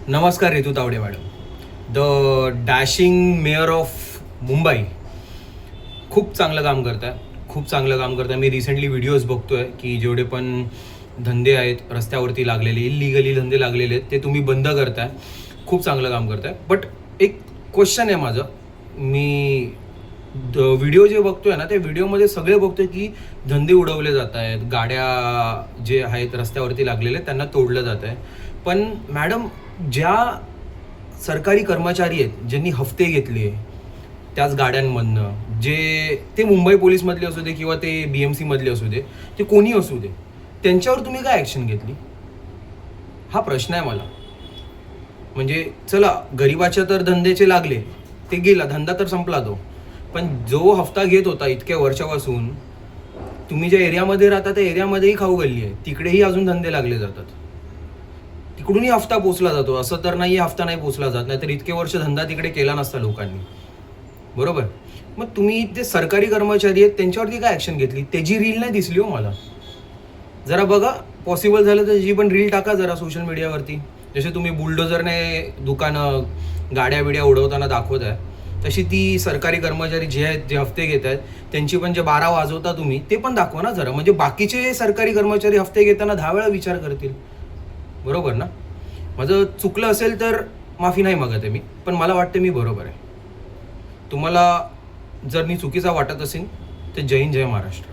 नमस्कार Ritu Tawde madam. The dashing mayor of Mumbai खूप चांगलं काम करत आहे, खूप चांगलं काम करत आहे. मी रिसेंटली व्हिडिओज बघतो आहे की जेवढे पण धंदे आहेत रस्त्यावरती लागलेले, इलिगली धंदे लागलेले आहेत ते तुम्ही बंद करताय. खूप चांगलं काम करताय. बट एक क्वेश्चन आहे माझं. मी व्हिडिओ जे बघतोय ना, त्या व्हिडिओमध्ये सगळे बघतोय की धंदे उडवले जात आहेत, गाड्या जे आहेत रस्त्यावरती लागलेले त्यांना तोडलं जात आहे. पण मॅडम, ज्या सरकारी कर्मचारी आहेत ज्यांनी हफ्ते घेतले त्याच गाड्यांमधनं, जे ते मुंबई पोलीसमधले असू दे किंवा ते BMC मधले असू दे, ते कोणी असू दे, त्यांच्यावर तुम्ही काय ॲक्शन घेतली? हा प्रश्न आहे मला. म्हणजे चला, गरिबाच्या तर धंद्याचे लागले, ते गेला, धंदा तर संपला तो. पण जो हफ्ता घेत होता इतक्या वर्षापासून, तुम्ही ज्या एरियामध्ये राहता त्या एरियामध्येही खाऊ गल्ली आहे, तिकडेही अजून धंदे लागले जातात. तिकडूनही हफ्ता पोचला जातो. असं तर नाही हफ्ता नाही पोचला जात, नाहीतर इतके वर्ष धंदा तिकडे केला नसता लोकांनी. बरोबर. मग तुम्ही ते सरकारी कर्मचारी आहेत त्यांच्यावरती काय ॲक्शन घेतली? त्याची रील नाही दिसली हो मला. जरा बघा, पॉसिबल झालं तर त्याची पण रील टाका जरा सोशल मीडियावरती. जसे तुम्ही बुलडोझरने दुकानं, गाड्या बिड्या उडवताना दाखवत आहे, तशी ती सरकारी कर्मचारी जे आहेत, जे हफ्ते घेत आहेत, त्यांची पण जे 12 वाजवता तुम्ही, ते पण दाखवा ना जरा. म्हणजे बाकीचे सरकारी कर्मचारी हफ्ते घेताना 10 वेळा विचार करतील. बरोबर ना? माझं चुकलं असेल तर माफी नाही मागत आहे मी, पण मला वाटतं मी बरोबर आहे. तुम्हाला जर मी चुकीचा वाटत असेल तर जय हिंद, जय महाराष्ट्र.